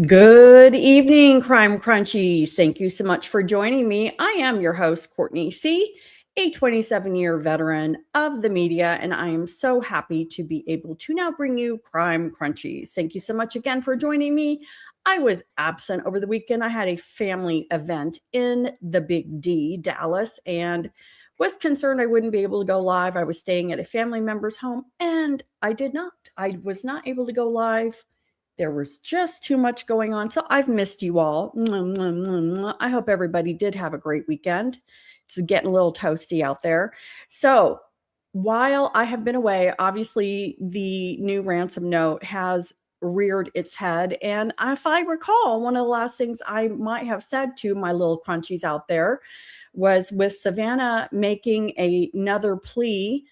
Good evening, Crime Crunchies. Thank you so much for joining me. I am your host, Courtney C., a 27-year veteran of the media, and I am so happy to be able to now bring you Crime Crunchies. Thank you so much again for joining me. I was absent over the weekend. I had a family event in the Big D, Dallas, and was concerned I wouldn't be able to go live. I was staying at a family member's home, and I did not. I was not able to go live. There was just too much going on. So I've missed you all. I hope everybody did have a great weekend. It's getting a little toasty out there. So while I have been away, obviously the new ransom note has reared its head. And if I recall, one of the last things I might have said to my little crunchies out there was with Savannah making another plea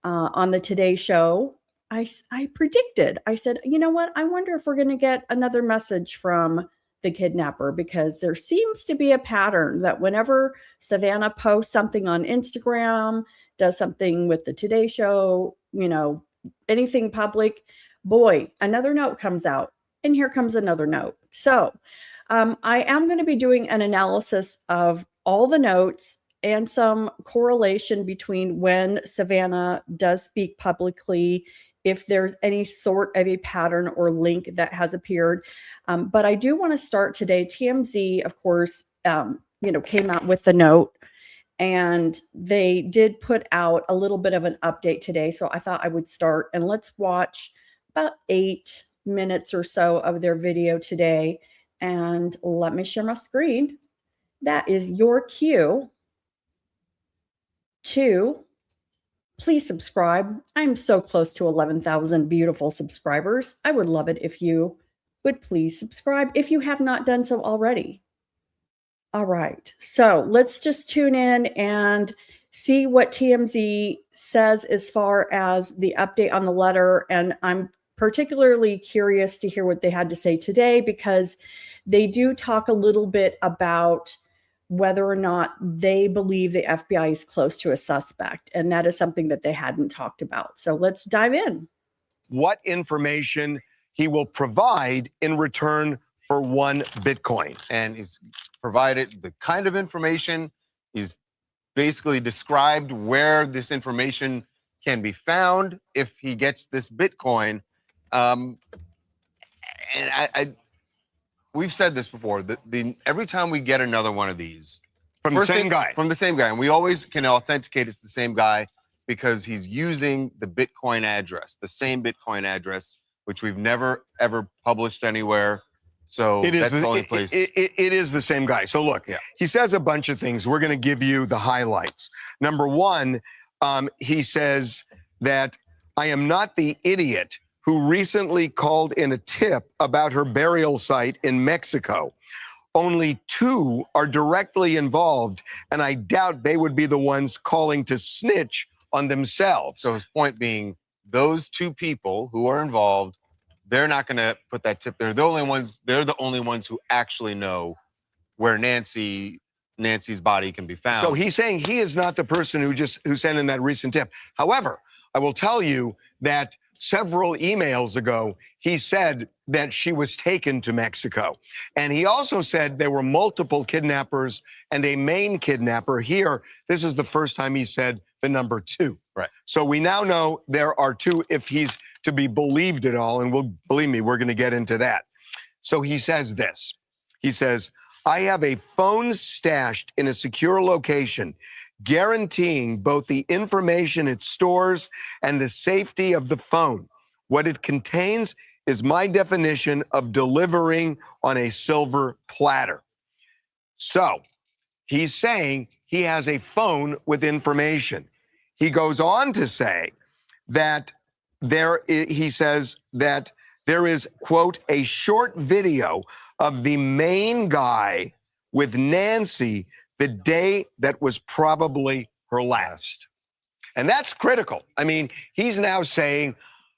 on the Today Show. I predicted, I said, you know what? I wonder if we're going to get another message from the kidnapper, because there seems to be a pattern that whenever Savannah posts something on Instagram, does something with the Today Show, anything public, boy, another note comes out. And here comes another note. So I am going to be doing an analysis of all the notes and some correlation between when Savannah does speak publicly, if there's any sort of a pattern or link that has appeared. But I do want to start today. TMZ, of course, came out with the note, and they did put out a little bit of an update today. So I thought I would start, and let's watch about 8 minutes or so of their video today. And let me share my screen. That is your cue to please subscribe. I'm so close to 11,000 beautiful subscribers. I would love it if you would please subscribe if you have not done so already. All right, so let's just tune in and see what TMZ says as far as the update on the letter. And I'm particularly curious to hear what they had to say today, because they do talk a little bit about whether or not they believe the FBI is close to a suspect. And that is something that they hadn't talked about. So let's dive in. What information he will provide in return for 1 Bitcoin. And he's provided the kind of information. He's basically described where this information can be found if he gets this Bitcoin. And we've said this before, that every time we get another one of these From the same guy, and we always can authenticate it's the same guy, because he's using the Bitcoin address, the same Bitcoin address, which we've never ever published anywhere. So that's the only place. It is the same guy. So look, he says a bunch of things. We're going to give you the highlights. Number one, he says that I am not the idiot who recently called in a tip about her burial site in Mexico. Only 2 are directly involved, and I doubt they would be the ones calling to snitch on themselves. So his point being, those 2 people who are involved, they're not going to put that tip there. They're the only ones who actually know where Nancy's body can be found. So he's saying he is not the person who sent in that recent tip. However, I will tell you that several emails ago, he said that she was taken to Mexico. And he also said there were multiple kidnappers and a main kidnapper. Here, this is the first time he said the number 2. Right. So we now know there are 2 if he's to be believed at all. And believe me, we're going to get into that. So he says this. He says, I have a phone stashed in a secure location, guaranteeing both the information it stores and the safety of the phone. What it contains is my definition of delivering on a silver platter. So he's saying he has a phone with information. He goes on to say that he says that there is, quote, a short video of the main guy with Nancy the day that was probably her last. And that's critical. I mean, he's now saying,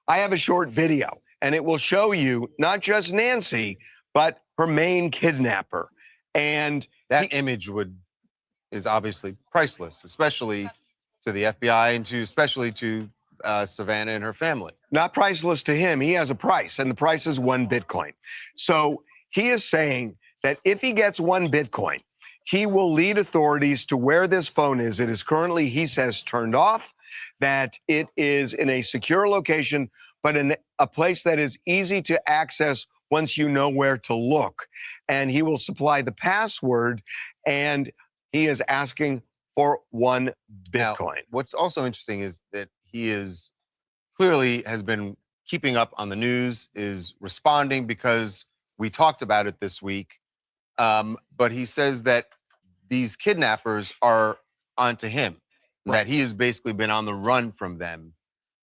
I have a short video, and it will show you not just Nancy, but her main kidnapper. And that image is obviously priceless, especially to the FBI and especially to Savannah and her family. Not priceless to him. He has a price, and the price is 1 Bitcoin. So He is saying that if he gets 1 Bitcoin, he will lead authorities to where this phone is. It is currently, he says, turned off, that it is in a secure location, but in a place that is easy to access once you know where to look. And he will supply the password, and he is asking for 1 Bitcoin. Now, what's also interesting is that he is clearly has been keeping up on the news, is responding because we talked about it this week. But he says that these kidnappers are onto him, that he has basically been on the run from them.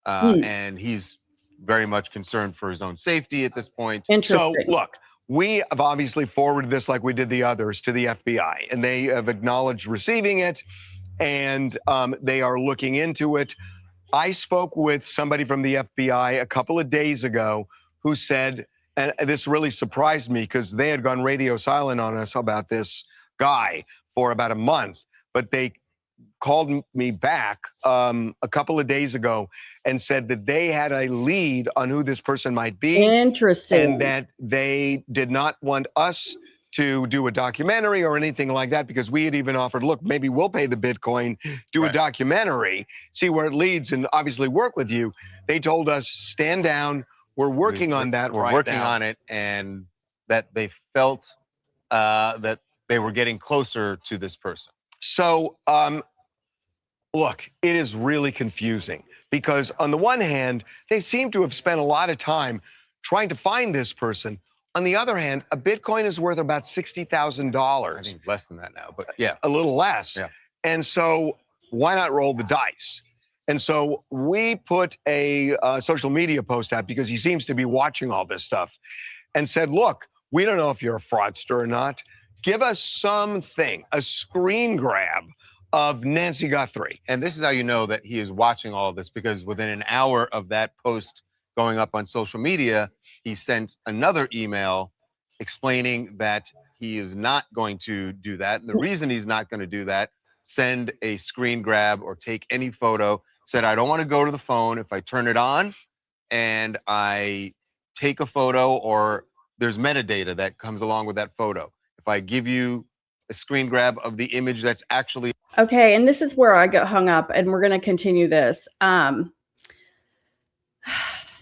And he's very much concerned for his own safety at this point. So, look, we have obviously forwarded this like we did the others to the FBI, and they have acknowledged receiving it, and they are looking into it. I spoke with somebody from the FBI a couple of days ago who said, and this really surprised me because they had gone radio silent on us about this guy for about a month, but they called me back a couple of days ago and said that they had a lead on who this person might be. Interesting. And that they did not want us to do a documentary or anything like that, because we had even offered, look, maybe we'll pay the Bitcoin, do a documentary, see where it leads, and obviously work with you. They told us, stand down. We're working on that We're right working now. on it, and that they felt that they were getting closer to this person. So, look, it is really confusing because on the one hand, they seem to have spent a lot of time trying to find this person. On the other hand, a Bitcoin is worth about $60,000. I think less than that now, but yeah. A little less. Yeah. And so why not roll the dice? And so we put a social media post out because he seems to be watching all this stuff and said, look, we don't know if you're a fraudster or not. Give us something, a screen grab of Nancy Guthrie. And this is how you know that he is watching all of this, because within an hour of that post going up on social media, he sent another email explaining that he is not going to do that. And the reason he's not going to do that, send a screen grab or take any photo, said, I don't want to go to the phone. If I turn it on and I take a photo, or there's metadata that comes along with that photo, if I give you a screen grab of the image that's actually... Okay, and this is where I got hung up, and we're going to continue this.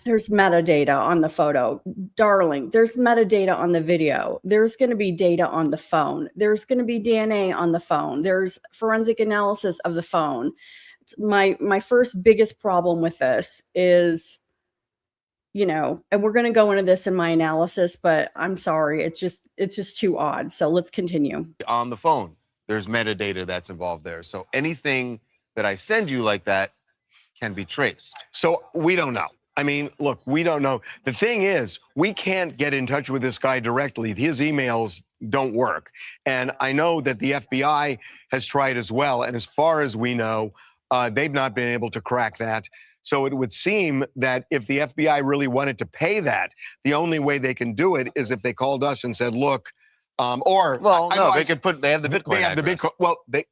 There's metadata on the photo. Darling, there's metadata on the video. There's going to be data on the phone. There's going to be DNA on the phone. There's forensic analysis of the phone. My first biggest problem with this is, you know, and we're going to go into this in my analysis, but I'm sorry, it's just too odd. So let's continue. On the phone, there's metadata that's involved there. So anything that I send you like that can be traced. So we don't know. I mean, look, we don't know. The thing is, we can't get in touch with this guy directly. His emails don't work. And I know that the FBI has tried as well. And as far as we know, they've not been able to crack that. So it would seem that if the FBI really wanted to pay that, the only way they can do it is if they called us and said, look, they could put, they have the Bitcoin They have address. the Bitcoin. Well, they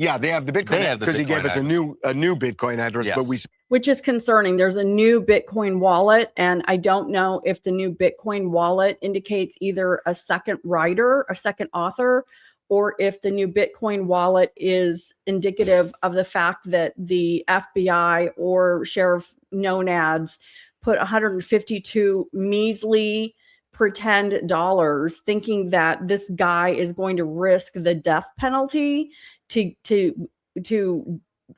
have the Bitcoin because he gave us a new Bitcoin address, Yes. but which is concerning. There's a new Bitcoin wallet, and I don't know if the new Bitcoin wallet indicates either a second writer, a second author, or if the new Bitcoin wallet is indicative of the fact that the FBI or Sheriff Nonads put 152 measly pretend dollars, thinking that this guy is going to risk the death penalty to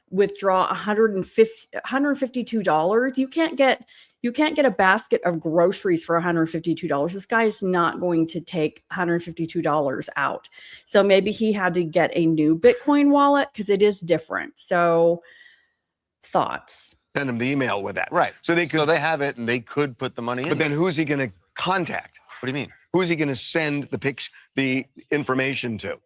withdraw $152. You can't get a basket of groceries for $152. This guy is not going to take $152 out. So maybe he had to get a new Bitcoin wallet because it is different. So thoughts. send him the email with that. Right. So they they have it and they could put the money in. But then who's he going to contact? What do you mean? Who's he going to send the information to?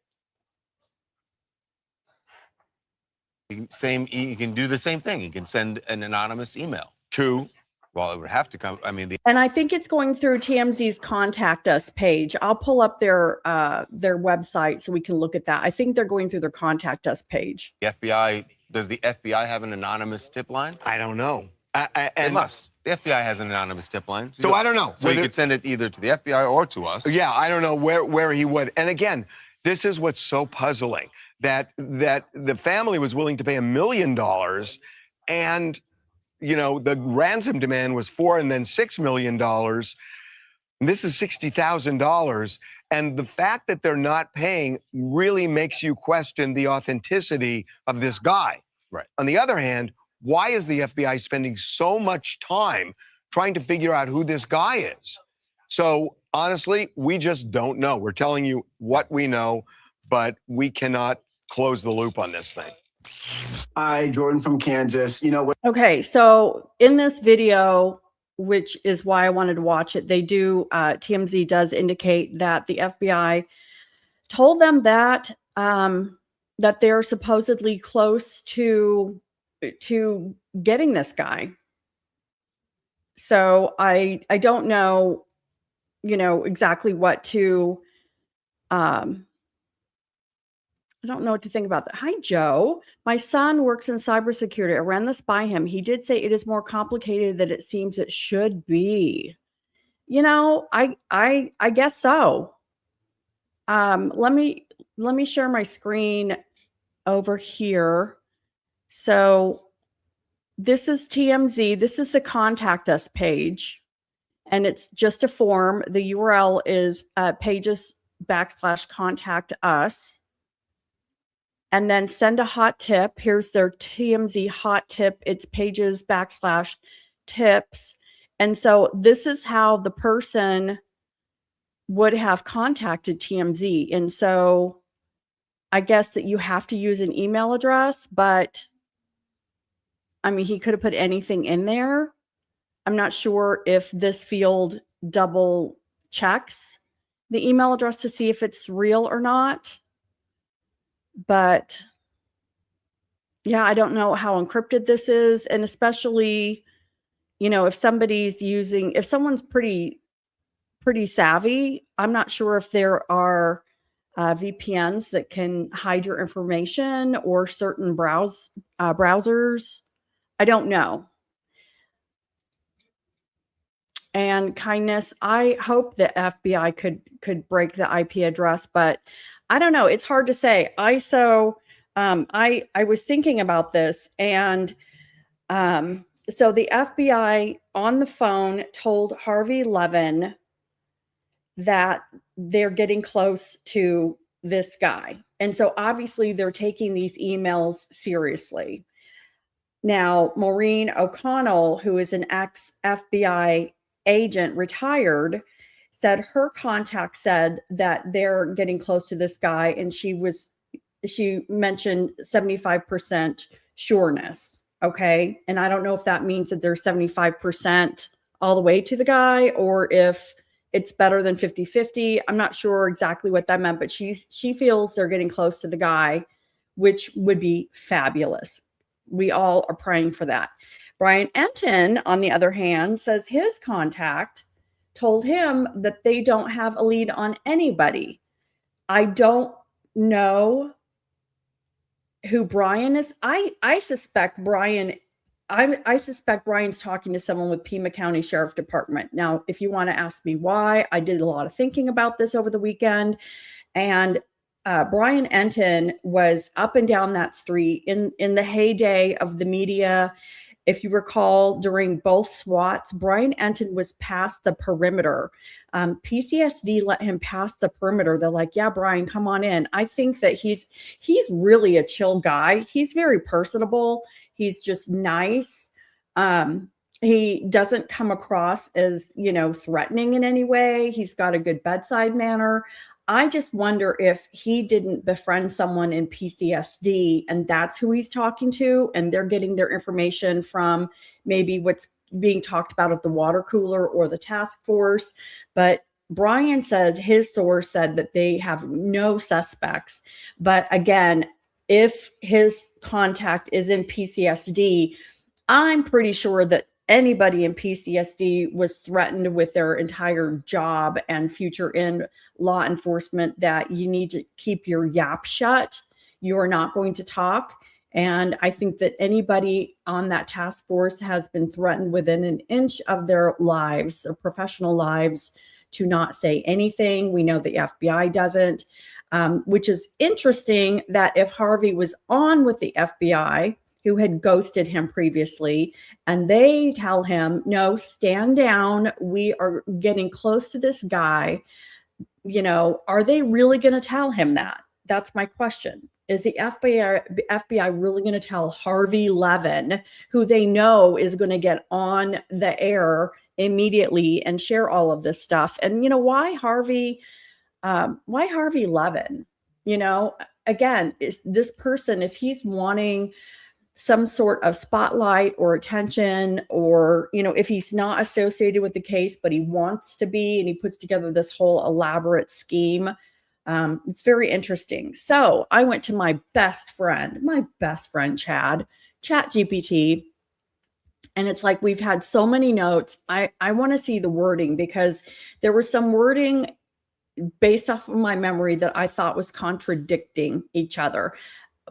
You can do the same thing. You can send an anonymous email To? Well, it would have to come. I mean, And I think it's going through TMZ's contact us page. I'll pull up their website so we can look at that. I think they're going through their contact us page. the FBI, does the FBI have an anonymous tip line? I don't know. They must. The FBI has an anonymous tip line. So I don't know. So you could send it either to the FBI or to us. Yeah, I don't know where he would. And again, this is what's so puzzling, that the family was willing to pay $1 million, and the ransom demand was $4 and then $6 million. And this is $60,000. And the fact that they're not paying really makes you question the authenticity of this guy. Right. On the other hand, why is the FBI spending so much time trying to figure out who this guy is? So honestly, we just don't know. We're telling you what we know, but we cannot close the loop on this thing. Hi, Jordan from Kansas. Okay, so in this video, which is why I wanted to watch it, they do, TMZ does indicate that the FBI told them that that they're supposedly close to getting this guy. So I don't know, exactly what to I don't know what to think about that. Hi, Joe. My son works in cybersecurity. I ran this by him. He did say it is more complicated than it seems it should be. I guess so. Let me share my screen over here. So this is TMZ. This is the contact us page, and it's just a form. The URL is pages/contact us. And then send a hot tip. Here's their TMZ hot tip. It's pages/tips. And so this is how the person would have contacted TMZ. And so I guess that you have to use an email address, but I mean, he could have put anything in there. I'm not sure if this field double checks the email address to see if it's real or not. But yeah, I don't know how encrypted this is. And especially, if someone's pretty savvy, I'm not sure if there are VPNs that can hide your information or certain browsers. I don't know. And Kindness, I hope the FBI could break the IP address, but I don't know. It's hard to say. I was thinking about this, and so the FBI on the phone told Harvey Levin that they're getting close to this guy. And so obviously they're taking these emails seriously. Now, Maureen O'Connell, who is an ex-FBI agent, retired, said her contact said that they're getting close to this guy, and she mentioned 75% sureness. Okay. And I don't know if that means that they're 75% all the way to the guy, or if it's better than 50-50. I'm not sure exactly what that meant, but she feels they're getting close to the guy, which would be fabulous. We all are praying for that. Brian Enton, on the other hand, says his contact told him that they don't have a lead on anybody. I don't know who Brian is. I suspect Brian. I suspect Brian's talking to someone with Pima County Sheriff Department. Now, if you want to ask me why, I did a lot of thinking about this over the weekend, and Brian Enton was up and down that street in the heyday of the media. If you recall, during both SWATs, Brian Enton was past the perimeter. PCSD let him pass the perimeter. They're like, yeah, Brian, come on in. I think that he's really a chill guy. He's very personable. He's just nice. He doesn't come across as, threatening in any way. He's got a good bedside manner. I just wonder if he didn't befriend someone in PCSD and that's who he's talking to, and they're getting their information from maybe what's being talked about at the water cooler or the task force. But Brian said his source said that they have no suspects. But again, if his contact is in PCSD, I'm pretty sure that anybody in PCSD was threatened with their entire job and future in law enforcement, that you need to keep your yap shut. You are not going to talk. And I think that anybody on that task force has been threatened within an inch of their lives, their professional lives, to not say anything. We know the FBI doesn't, which is interesting that if Harvey was on with the FBI, who had ghosted him previously, and they tell him, no, stand down. We are getting close to this guy. Are they really going to tell him that? That's my question. Is the FBI really going to tell Harvey Levin, who they know is going to get on the air immediately and share all of this stuff? And why Harvey Levin? Again, is this person, if he's wanting some sort of spotlight or attention, or if he's not associated with the case but he wants to be, and he puts together this whole elaborate scheme, it's very interesting. So I went to my best friend Chat GPT, and it's like, we've had so many notes. I want to see the wording, because there was some wording based off of my memory that I thought was contradicting each other.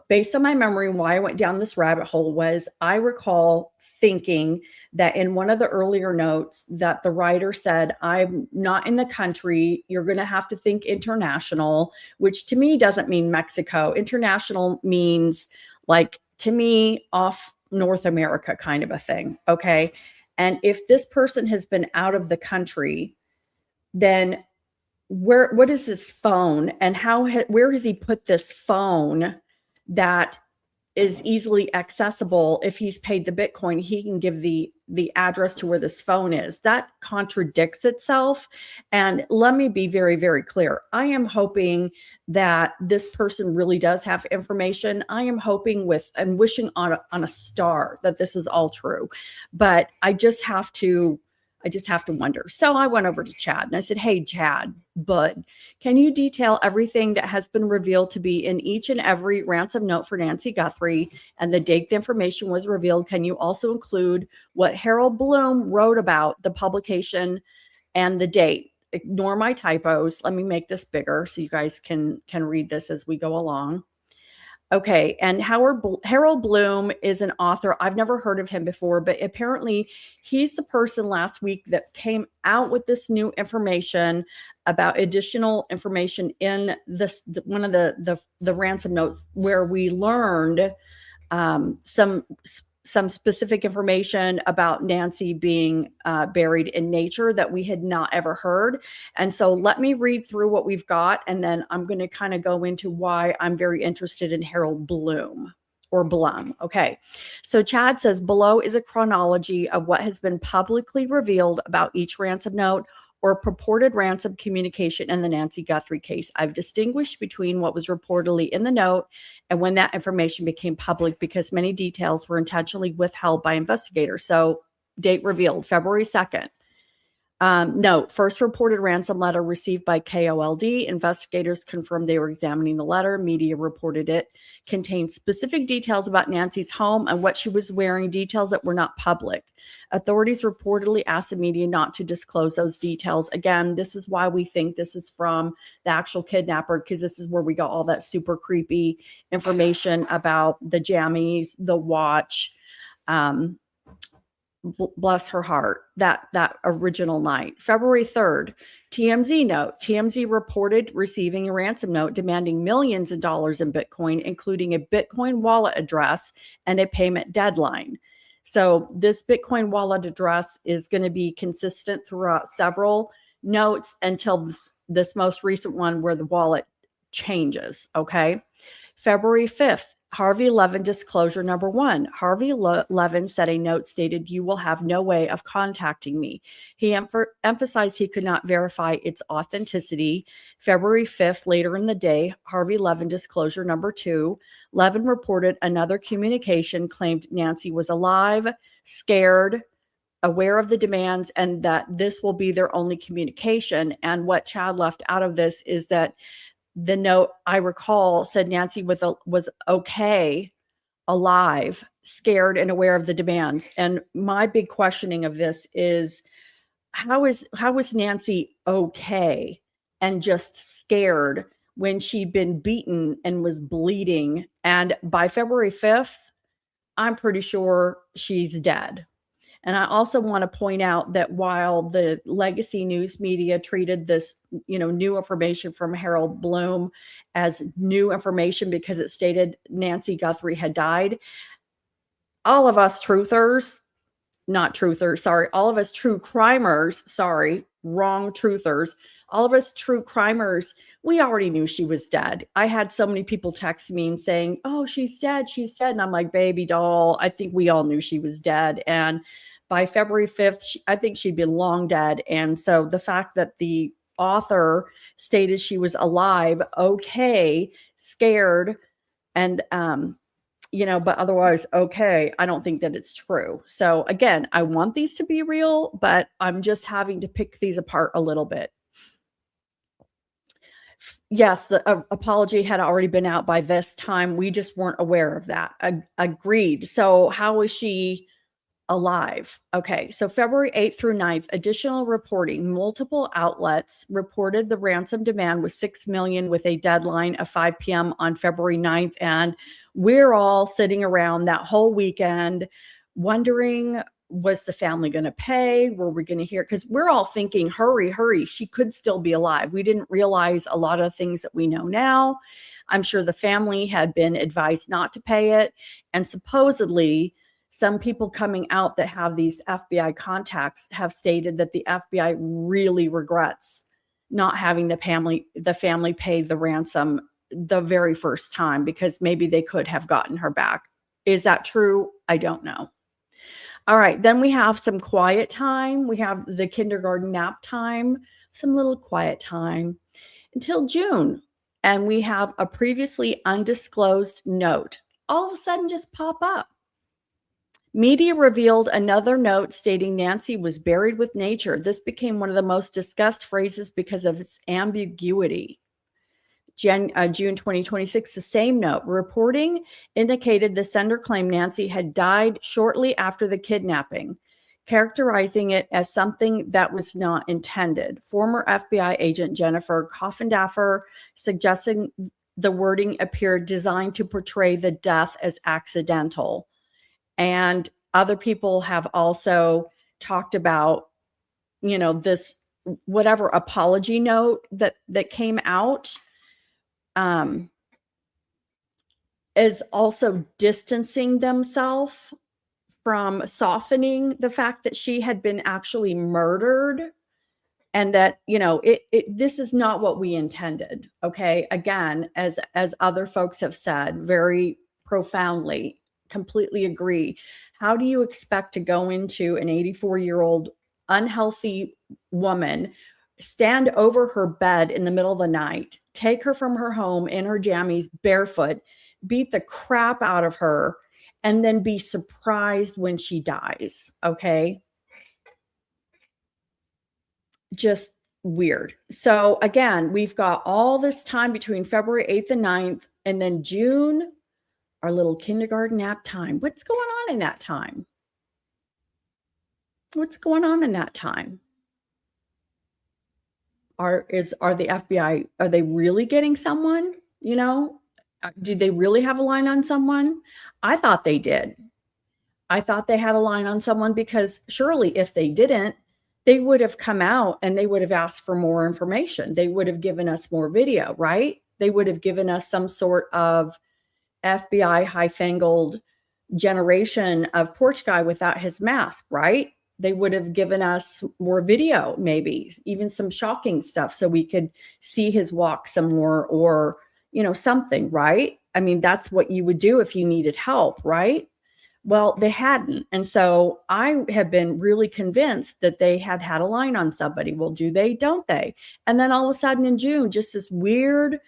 Based on my memory, and why I went down this rabbit hole was, I recall thinking that in one of the earlier notes that the writer said, I'm not in the country, you're going to have to think international, which to me doesn't mean Mexico. International means, like, to me, off North America kind of a thing. Okay. And if this person has been out of the country, then what is his phone, and where has he put this phone that is easily accessible? If he's paid the Bitcoin, he can give the address to where this phone is. That contradicts itself. And let me be very, very clear. I am hoping that this person really does have information. I am hoping and wishing on a star that this is all true. But I just have to wonder. So I went over to Chad and I said, hey, Chad, bud, can you detail everything that has been revealed to be in each and every ransom note for Nancy Guthrie and the date the information was revealed? Can you also include what Harold Bloom wrote about the publication and the date? Ignore my typos. Let me make this bigger so you guys can read this as we go along. Okay, and Harold Bloom is an author. I've never heard of him before, but apparently he's the person last week that came out with this new information about additional information in one of the ransom notes, where we learned some specific information about Nancy being buried in nature that we had not ever heard. And so let me read through what we've got, and then I'm going to kind of go into why I'm very interested in Harold Bloom, or Blum. Okay. So Chad says, below is a chronology of what has been publicly revealed about each ransom note or purported ransom communication in the Nancy Guthrie case. I've distinguished between what was reportedly in the note and when that information became public, because many details were intentionally withheld by investigators. So date revealed, February 2nd. Note, first reported ransom letter received by KOLD. Investigators confirmed they were examining the letter. Media reported it contained specific details about Nancy's home and what she was wearing, details that were not public. Authorities reportedly asked the media not to disclose those details. Again, this is why we think this is from the actual kidnapper, because this is where we got all that super creepy information about the jammies, the watch, bless her heart, that original night. February 3rd, TMZ note. TMZ reported receiving a ransom note demanding millions of dollars in Bitcoin, including a Bitcoin wallet address and a payment deadline. So this Bitcoin wallet address is going to be consistent throughout several notes until this most recent one where the wallet changes. Okay. February 5th, Harvey Levin disclosure number 1. Harvey Levin said a note stated, you will have no way of contacting me. He emphasized he could not verify its authenticity. February 5th, later in the day, Harvey Levin disclosure number 2. Levin reported another communication claimed Nancy was alive, scared, aware of the demands, and that this will be their only communication. And what Chad left out of this is that the note, I recall, said Nancy was okay, alive, scared, and aware of the demands. And my big questioning of this is, how is Nancy okay and just scared when she'd been beaten and was bleeding. And by February 5th, I'm pretty sure she's dead. And I also want to point out that while the legacy news media treated this, new information from Harold Bloom as new information because it stated Nancy Guthrie had died, all of us truthers, not truthers, sorry, all of us true crimers, sorry, wrong truthers, all of us true crimers, we already knew she was dead. I had so many people text me and saying, oh, she's dead, she's dead. And I'm like, baby doll, I think we all knew she was dead. And by February 5th, I think she'd been long dead. And so the fact that the author stated she was alive, okay, scared, and but otherwise, okay, I don't think that it's true. So again, I want these to be real, but I'm just having to pick these apart a little bit. Yes, the apology had already been out by this time. We just weren't aware of that. Agreed. So how is she alive? Okay, so February 8th through 9th, additional reporting. Multiple outlets reported the ransom demand was $6 million with a deadline of 5 p.m. on February 9th. And we're all sitting around that whole weekend wondering, was the family going to pay? Were we going to hear? Because we're all thinking, hurry, hurry. She could still be alive. We didn't realize a lot of things that we know now. I'm sure the family had been advised not to pay it. And supposedly, some people coming out that have these FBI contacts have stated that the FBI really regrets not having the family pay the ransom the very first time, because maybe they could have gotten her back. Is that true? I don't know. All right, then we have some quiet time. We have the kindergarten nap time, some little quiet time until June. And we have a previously undisclosed note all of a sudden just pop up. Media revealed another note stating Nancy was buried with nature. This became one of the most discussed phrases because of its ambiguity. June 2026, the same note. Reporting indicated the sender claimed Nancy had died shortly after the kidnapping, characterizing it as something that was not intended. Former FBI agent Jennifer Coffindaffer suggesting the wording appeared designed to portray the death as accidental. And other people have also talked about, this whatever apology note that came out is also distancing themselves from softening the fact that she had been actually murdered, and that, this is not what we intended. Okay. Again, as other folks have said very profoundly, completely agree. How do you expect to go into an 84-year-old unhealthy woman, stand over her bed in the middle of the night, take her from her home in her jammies barefoot, beat the crap out of her, and then be surprised when she dies? Okay. Just weird. So again, we've got all this time between February 8th and 9th, and then June, our little kindergarten nap time. What's going on in that time? What's going on in that time? Are the FBI, are they really getting someone? Do they really have a line on someone? I thought they did. I thought they had a line on someone, because surely if they didn't, they would have come out and they would have asked for more information. They would have given us more video, right? They would have given us some sort of FBI high-fangled generation of porch guy without his mask, right? They would have given us more video, maybe even some shocking stuff, so we could see his walk some more, or, something, right? I mean, that's what you would do if you needed help, right? Well, they hadn't. And so I have been really convinced that they had a line on somebody. Well, do they? Don't they? And then all of a sudden in June, just this weird,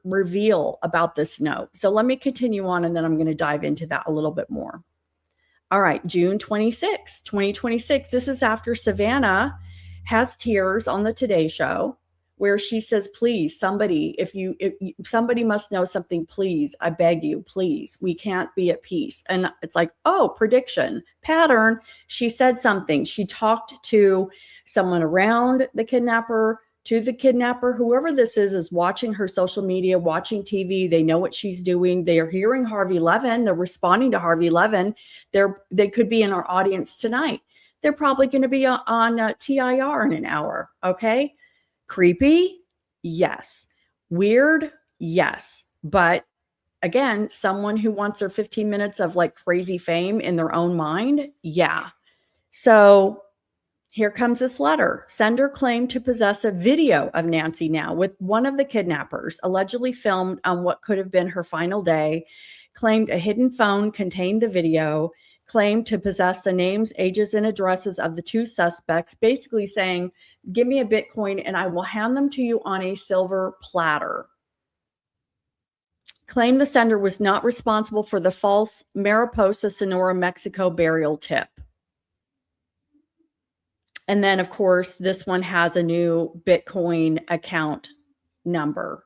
reveal about this note. So let me continue on, and then I'm going to dive into that a little bit more. All right, June 26, 2026. This is after Savannah has tears on the Today Show, where she says, please, somebody, if somebody must know something, please, I beg you, please, we can't be at peace. And it's like, oh, prediction, pattern. She said something. She talked to someone around the kidnapper, to the kidnapper. Whoever this is watching her social media, watching TV. They know what she's doing. They are hearing Harvey Levin. They're responding to Harvey Levin. They could be in our audience tonight. They're probably going to be on TIR in an hour. Okay. Creepy? Yes. Weird? Yes. But again, someone who wants their 15 minutes of like crazy fame in their own mind? Yeah. So here comes this letter. Sender claimed to possess a video of Nancy now with one of the kidnappers, allegedly filmed on what could have been her final day, claimed a hidden phone contained the video, claimed to possess the names, ages, and addresses of the two suspects, basically saying, give me a Bitcoin and I will hand them to you on a silver platter. Claimed the sender was not responsible for the false Mariposa, Sonora, Mexico burial tip. And then, of course, this one has a new Bitcoin account number,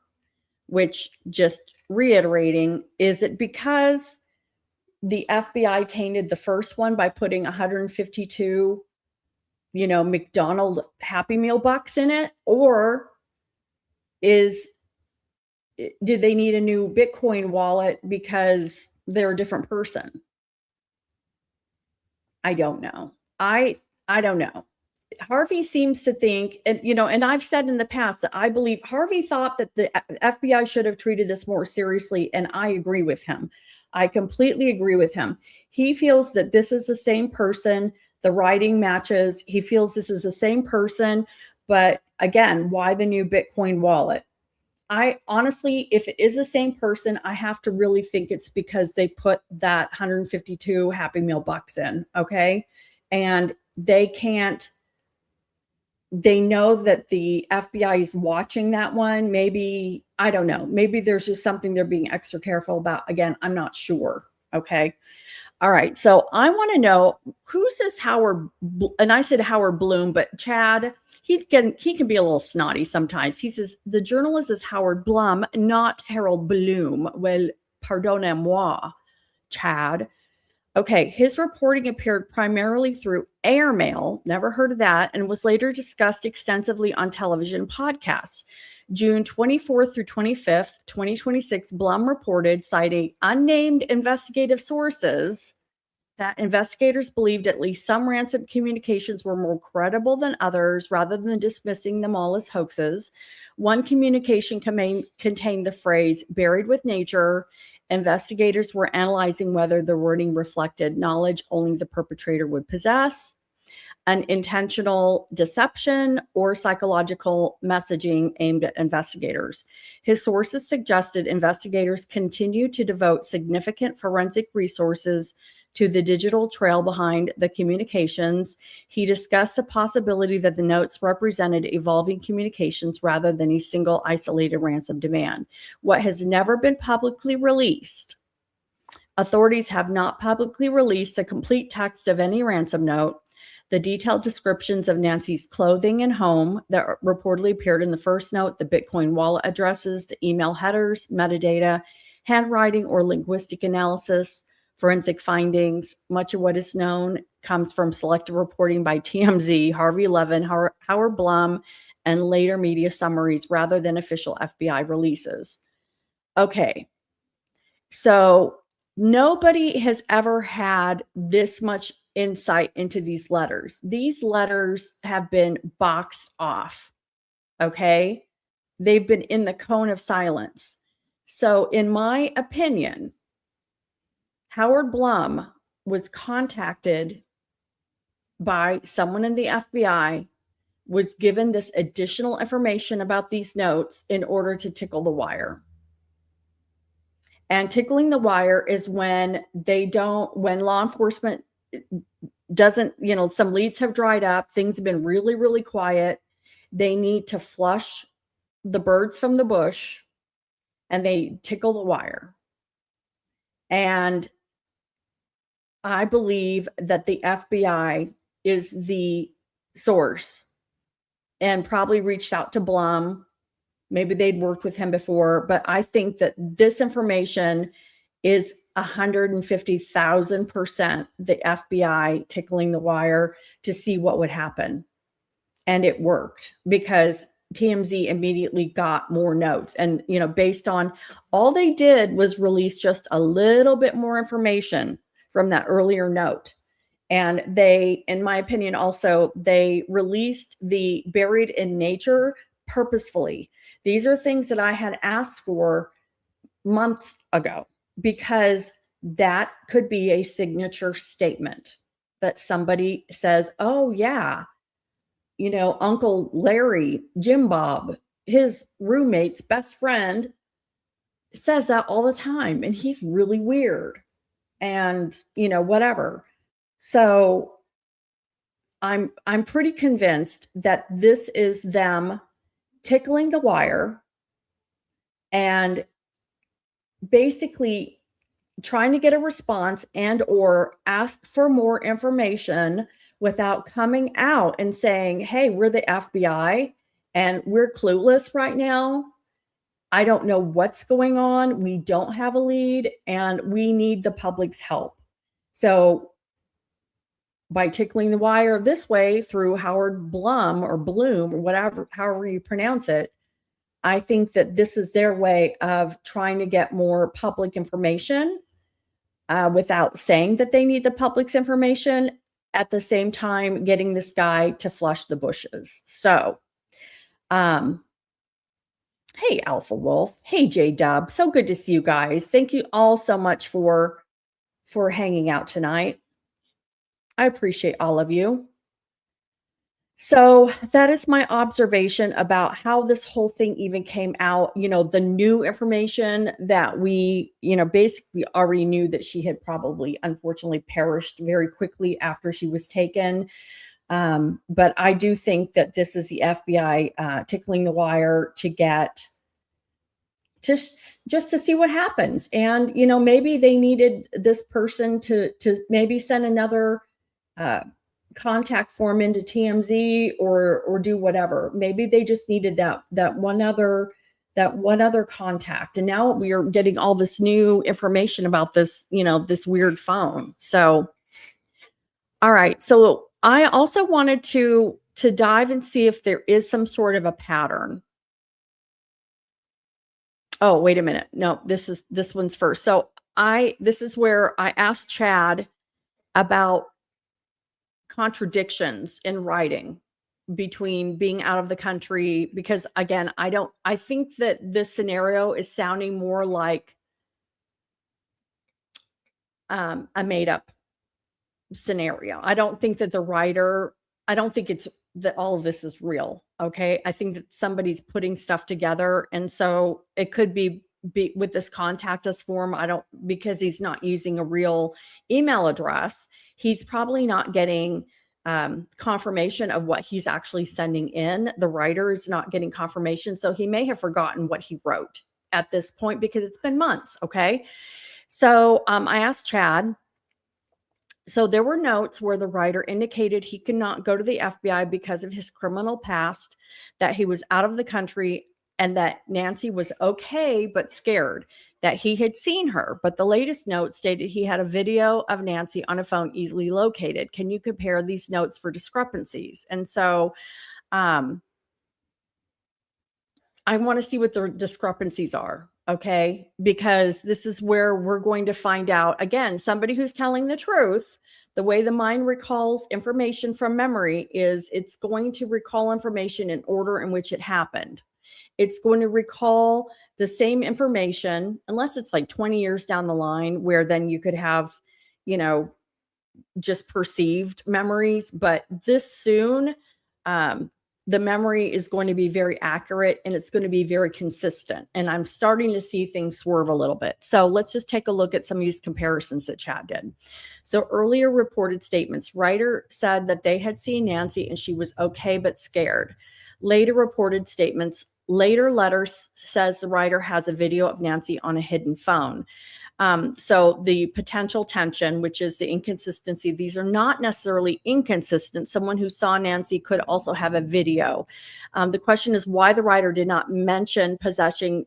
which, just reiterating, is it because the FBI tainted the first one by putting 152, McDonald's Happy Meal bucks in it? Or do they need a new Bitcoin wallet because they're a different person? I don't know. I don't know. Harvey seems to think, and I've said in the past that I believe Harvey thought that the FBI should have treated this more seriously, and I agree with him. I completely agree with him. He feels that this is the same person. The writing matches. He feels this is the same person, but again, why the new Bitcoin wallet? I honestly, if it is the same person, I have to really think it's because they put that 152 Happy Meal bucks in, okay? And they know that the FBI is watching that one. Maybe, I don't know. Maybe there's just something they're being extra careful about. Again, I'm not sure. Okay. All right. So I want to know, who's this Howard? And I said Howard Bloom, but Chad, he can be a little snotty sometimes. He says, the journalist is Howard Blum, not Harold Bloom. Well, pardonnez-moi, Chad. Okay, his reporting appeared primarily through airmail, never heard of that, and was later discussed extensively on television podcasts. June 24th through 25th, 2026, Blum reported, citing unnamed investigative sources, that investigators believed at least some ransom communications were more credible than others, rather than dismissing them all as hoaxes. One communication contained the phrase, buried with nature. Investigators were analyzing whether the wording reflected knowledge only the perpetrator would possess, an intentional deception, or psychological messaging aimed at investigators. His sources suggested investigators continue to devote significant forensic resources to the digital trail behind the communications. He discussed the possibility that the notes represented evolving communications rather than a single isolated ransom demand. What has never been publicly released, authorities have not publicly released the complete text of any ransom note. The detailed descriptions of Nancy's clothing and home that reportedly appeared in the first note, the Bitcoin wallet addresses, the email headers, metadata, handwriting or linguistic analysis, forensic findings. Much of what is known comes from selective reporting by TMZ, Harvey Levin, Howard Blum, and later media summaries rather than official FBI releases. Okay, so nobody has ever had this much insight into these letters. These letters have been boxed off, okay? They've been in the cone of silence. So in my opinion, Howard Blum was contacted by someone in the FBI, was given this additional information about these notes in order to tickle the wire. And tickling the wire is when when law enforcement doesn't, some leads have dried up, things have been really, really quiet. They need to flush the birds from the bush, and they tickle the wire. And I believe that the FBI is the source and probably reached out to Blum. Maybe they'd worked with him before, but I think that this information is 150,000% the FBI tickling the wire to see what would happen. And it worked, because TMZ immediately got more notes. And, you know, based on all they did was release just a little bit more information from that earlier note. And they, in my opinion, also, they released the buried in nature purposefully. These are things that I had asked for months ago, because that could be a signature statement that somebody says, oh, yeah, you know, Uncle Larry, Jim Bob, his roommate's best friend, says that all the time, and he's really weird, and, you know, whatever. So I'm pretty convinced that this is them tickling the wire and basically trying to get a response and or ask for more information without coming out and saying, hey, we're the FBI and we're clueless right now. I don't know what's going on. We don't have a lead and we need the public's help. So by tickling the wire this way through Howard Blum or Bloom or whatever, however you pronounce it, I think that this is their way of trying to get more public information without saying that they need the public's information, at the same time getting this guy to flush the bushes. So, hey, Alpha Wolf. Hey, J-Dub. So good to see you guys. Thank you all so much for hanging out tonight. I appreciate all of you. So that is my observation about how this whole thing even came out. You know, the new information that we, you know, basically already knew that she had probably, unfortunately, perished very quickly after she was taken. But I do think that this is the FBI tickling the wire to get just to see what happens. And, you know, maybe they needed this person to maybe send another contact form into TMZ or do whatever. Maybe they just needed that one other contact. And now we are getting all this new information about this, you know, this weird phone. So, all right. So I also wanted to dive and see if there is some sort of a pattern. Oh, wait a minute. No, this one's first. So this is where I asked Chad about contradictions in writing between being out of the country, because again, I think that this scenario is sounding more like a made up scenario. I don't think that I don't think it's that all of this is real. Okay. I think that somebody's putting stuff together. And so it could be with this contact us form. Because he's not using a real email address, he's probably not getting confirmation of what he's actually sending in. The writer is not getting confirmation. So he may have forgotten what he wrote at this point because it's been months. Okay. So I asked Chad. So there were notes where the writer indicated he could not go to the FBI because of his criminal past, that he was out of the country, and that Nancy was okay but scared, that he had seen her. But the latest note stated he had a video of Nancy on a phone easily located. Can you compare these notes for discrepancies? And so I want to see what the discrepancies are, okay? Because this is where we're going to find out, again, somebody who's telling the truth. The way the mind recalls information from memory is it's going to recall information in order in which it happened. It's going to recall the same information, unless it's like 20 years down the line, where then you could have, you know, just perceived memories. But this soon, the memory is going to be very accurate and it's going to be very consistent. And I'm starting to see things swerve a little bit. So let's just take a look at some of these comparisons that Chad did. So earlier reported statements, writer said that they had seen Nancy and she was okay but scared. Later reported statements, later letters says the writer has a video of Nancy on a hidden phone. So the potential tension, which is the inconsistency, these are not necessarily inconsistent. Someone who saw Nancy could also have a video. The question is why the writer did not mention possessing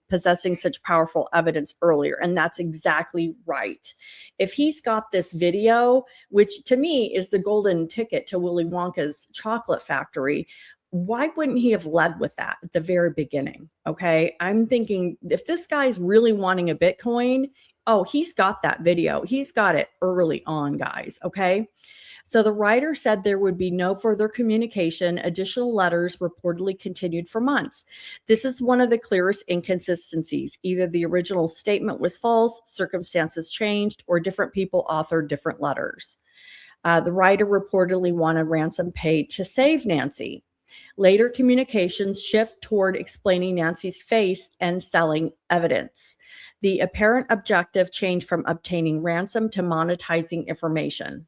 such powerful evidence earlier. And that's exactly right. If he's got this video, which to me is the golden ticket to Willy Wonka's chocolate factory, why wouldn't he have led with that at the very beginning? Okay. I'm thinking if this guy's really wanting a Bitcoin, oh, he's got that video. He's got it early on, guys. Okay. So the writer said there would be no further communication. Additional letters reportedly continued for months. This is one of the clearest inconsistencies. Either the original statement was false, circumstances changed, or different people authored different letters. The writer reportedly wanted ransom paid to save Nancy. Later communications shift toward explaining Nancy's face and selling evidence. The apparent objective changed from obtaining ransom to monetizing information.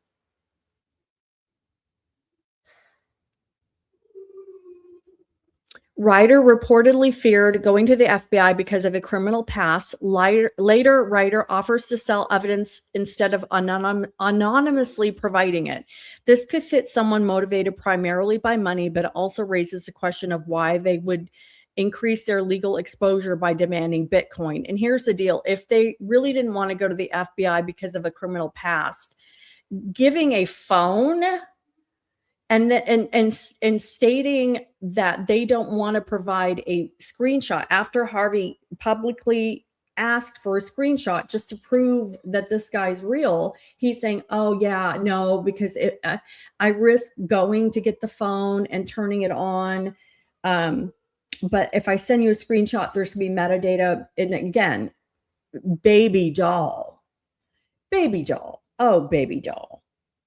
Ryder reportedly feared going to the FBI because of a criminal past. Later, Ryder offers to sell evidence instead of anonymously providing it. This could fit someone motivated primarily by money, but it also raises the question of why they would increase their legal exposure by demanding Bitcoin. And here's the deal. If they really didn't want to go to the FBI because of a criminal past, giving a phone and stating that they don't want to provide a screenshot after Harvey publicly asked for a screenshot just to prove that this guy's real. He's saying, oh yeah, no, because I risk going to get the phone and turning it on. But if I send you a screenshot, there's going to be metadata. And again, baby doll, oh, baby doll.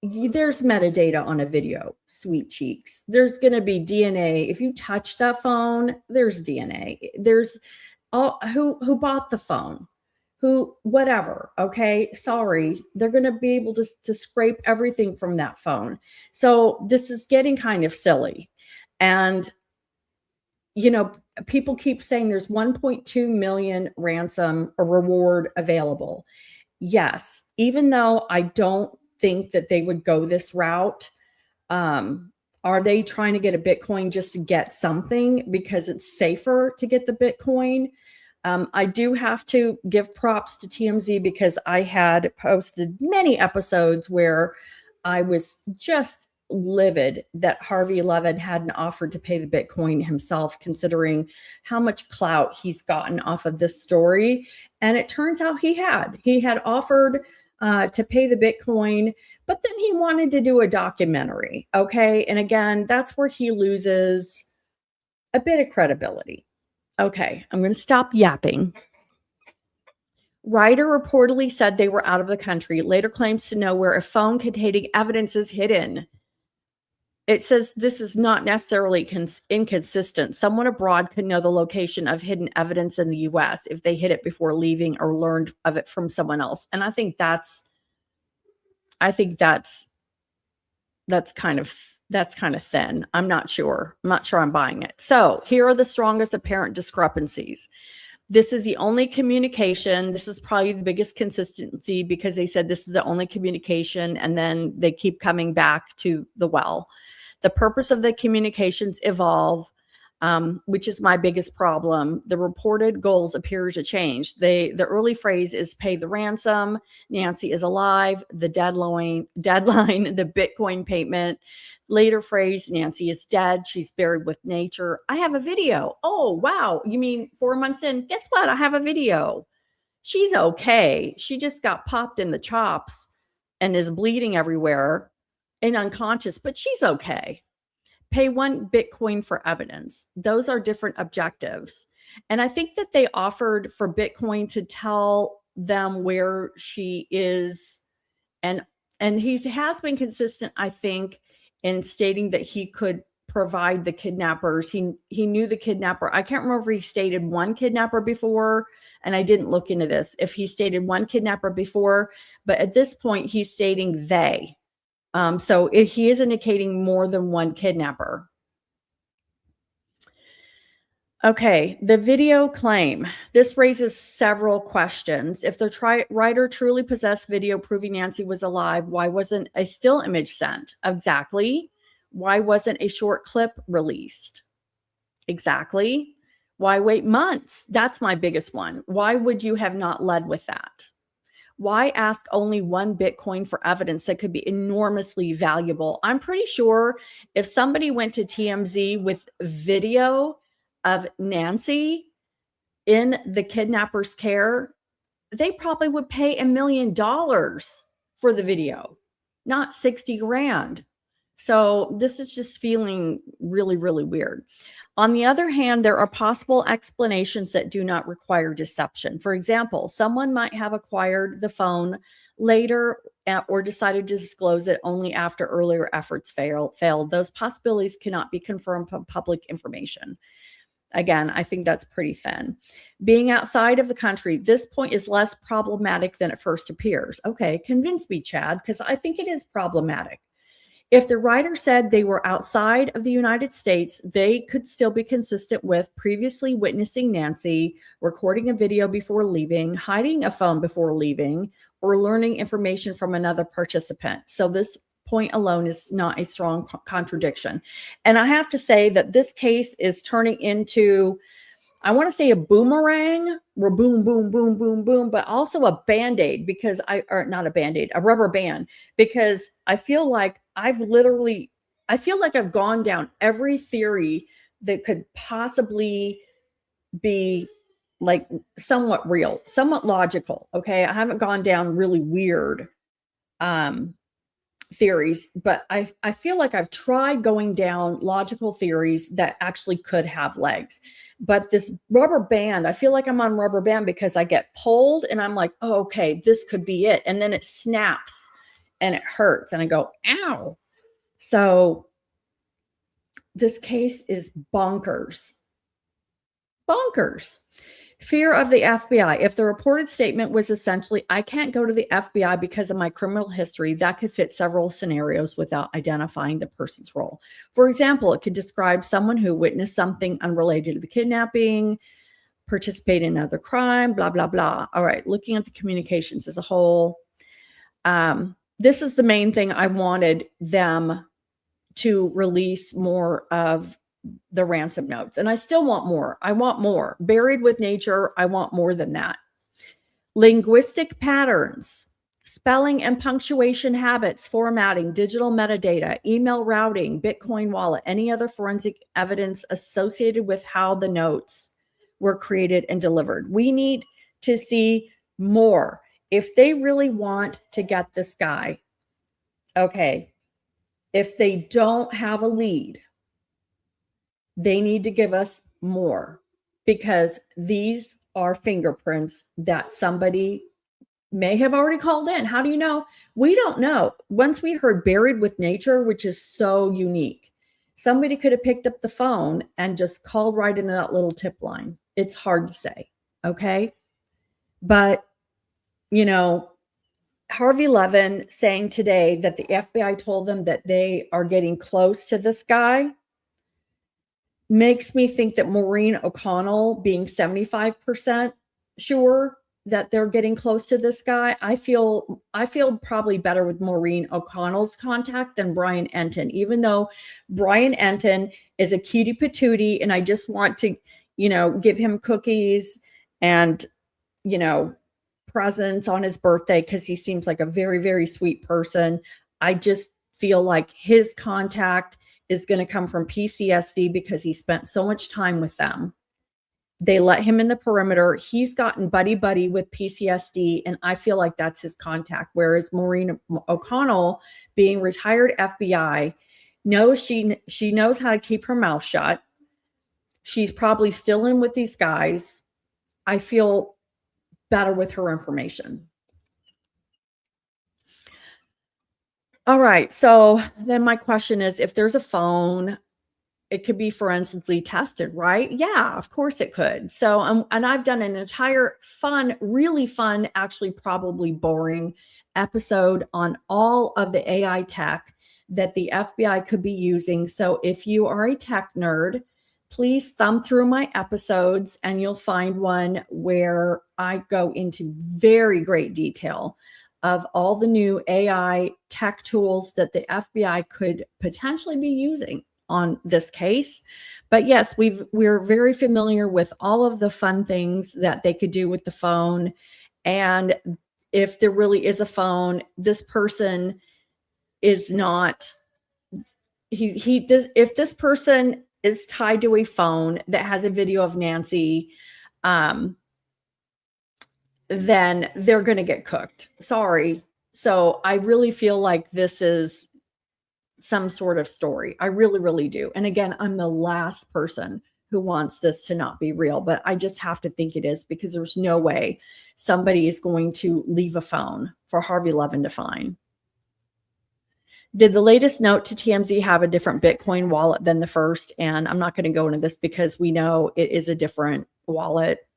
There's metadata on a video, sweet cheeks. There's going to be DNA. If you touch that phone, there's DNA. There's who bought the phone, who, whatever. Okay. Sorry. They're going to be able to scrape everything from that phone. So this is getting kind of silly. And, you know, people keep saying there's 1.2 million ransom or reward available. Yes. Even though I don't think that they would go this route. Are they trying to get a Bitcoin just to get something because it's safer to get the Bitcoin? I do have to give props to TMZ because I had posted many episodes where I was just livid that Harvey Levin hadn't offered to pay the Bitcoin himself, considering how much clout he's gotten off of this story. And it turns out he had offered to pay the Bitcoin, but then he wanted to do a documentary. Okay. And again, that's where he loses a bit of credibility. Okay. I'm going to stop yapping. Ryder reportedly said they were out of the country, later claims to know where a phone containing evidence is hidden. It says this is not necessarily inconsistent. Someone abroad could know the location of hidden evidence in the US if they hid it before leaving or learned of it from someone else. And I think that's kind of thin. I'm not sure I'm buying it. So here are the strongest apparent discrepancies. This is the only communication. This is probably the biggest consistency because they said this is the only communication and then they keep coming back to the well. The purpose of the communications evolve, which is my biggest problem. The reported goals appear to change. The early phrase is pay the ransom. Nancy is alive. The deadline, the Bitcoin payment. Later phrase, Nancy is dead. She's buried with nature. I have a video. Oh, wow. You mean 4 months in? Guess what? I have a video. She's okay. She just got popped in the chops and is bleeding everywhere and unconscious, but she's okay. Pay 1 Bitcoin for evidence. Those are different objectives. And I think that they offered for Bitcoin to tell them where she is. And he has been consistent, I think, in stating that he could provide the kidnappers. He knew the kidnapper. I can't remember if he stated 1 kidnapper before, and I didn't look into this, if he stated 1 kidnapper before, but at this point he's stating they. So he is indicating more than 1 kidnapper. Okay, the video claim. This raises several questions. If the writer truly possessed video proving Nancy was alive, why wasn't a still image sent? Exactly. Why wasn't a short clip released? Exactly. Why wait months? That's my biggest one. Why would you have not led with that? Why ask only one Bitcoin for evidence that could be enormously valuable? I'm pretty sure if somebody went to TMZ with video of Nancy in the kidnapper's care, they probably would pay $1 million for the video, not 60 grand. So this is just feeling really, really weird. On the other hand, there are possible explanations that do not require deception. For example, someone might have acquired the phone later or decided to disclose it only after earlier efforts failed. Those possibilities cannot be confirmed from public information. Again, I think that's pretty thin. Being outside of the country, this point is less problematic than it first appears. Okay, convince me, Chad, because I think it is problematic. If the writer said they were outside of the United States, they could still be consistent with previously witnessing Nancy, recording a video before leaving, hiding a phone before leaving, or learning information from another participant. So this point alone is not a strong contradiction. And I have to say that this case is turning into, I want to say, a boomerang, or boom, boom, boom, boom, boom, but also a Band-Aid, because or not a Band-Aid, a rubber band, because I feel like I've gone down every theory that could possibly be like somewhat real, somewhat logical. Okay. I haven't gone down really weird theories, but I feel like I've tried going down logical theories that actually could have legs. But this rubber band, I feel like I'm on rubber band because I get pulled and I'm like, oh, okay, this could be it. And then it snaps and it hurts and I go, ow. So this case is bonkers. Bonkers. Fear of the FBI. If the reported statement was essentially, I can't go to the FBI because of my criminal history, that could fit several scenarios without identifying the person's role. For example, it could describe someone who witnessed something unrelated to the kidnapping, participated in another crime, blah, blah, blah. All right, looking at the communications as a whole. This is the main thing I wanted them to release more of the ransom notes. And I still want more. I want more. Buried with nature, I want more than that. Linguistic patterns, spelling and punctuation habits, formatting, digital metadata, email routing, Bitcoin wallet, any other forensic evidence associated with how the notes were created and delivered. We need to see more. If they really want to get this guy, okay, if they don't have a lead, they need to give us more, because these are fingerprints that somebody may have already called in. How do you know? We don't know. Once we heard buried with nature, which is so unique, somebody could have picked up the phone and just called right into that little tip line. It's hard to say. Okay. But, you know, Harvey Levin saying today that the FBI told them that they are getting close to this guy makes me think that Maureen O'Connell, being 75% sure that they're getting close to this guy, I feel probably better with Maureen O'Connell's contact than Brian Enton, even though Brian Enton is a cutie patootie and I just want to, you know, give him cookies and, you know, presents on his birthday because he seems like a very, very sweet person. I just feel like his contact is going to come from PCSD because he spent so much time with them. They let him in the perimeter. He's gotten buddy with PCSD, and I feel like that's his contact. Whereas Maureen O'Connell, being retired FBI, knows she knows how to keep her mouth shut. She's probably still in with these guys. I feel better with her information. All right. So then my question is, if there's a phone, it could be forensically tested, right? Yeah, of course it could. So, and I've done an entire really fun, actually probably boring episode on all of the AI tech that the FBI could be using. So if you are a tech nerd, please thumb through my episodes and you'll find one where I go into very great detail of all the new AI tech tools that the FBI could potentially be using on this case. But yes, we're very familiar with all of the fun things that they could do with the phone. And if there really is a phone, this person is not, he does, if this person is tied to a phone that has a video of Nancy, then they're going to get cooked. Sorry. So I really feel like this is some sort of story. I really, really do. And again, I'm the last person who wants this to not be real, but I just have to think it is, because there's no way somebody is going to leave a phone for Harvey Levin to find. Did the latest note to TMZ have a different Bitcoin wallet than the first? And I'm not going to go into this because we know it is a different wallet.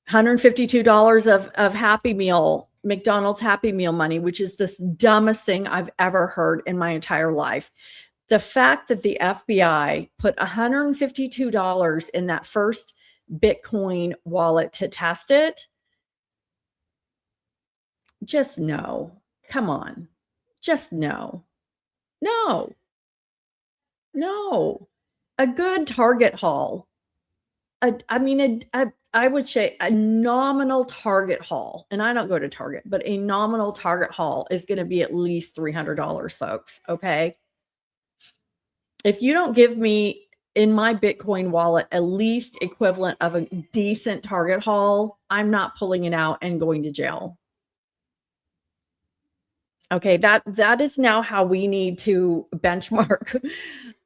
$152 of Happy Meal, McDonald's Happy Meal money, which is the dumbest thing I've ever heard in my entire life. The fact that the FBI put $152 in that first Bitcoin wallet to test it, just no. Come on. Just no. No. No. A good Target haul. I would say a nominal Target haul, and I don't go to Target, but a nominal Target haul is going to be at least $300, folks. Okay. If you don't give me in my Bitcoin wallet at least equivalent of a decent Target haul, I'm not pulling it out and going to jail. Okay, that is now how we need to benchmark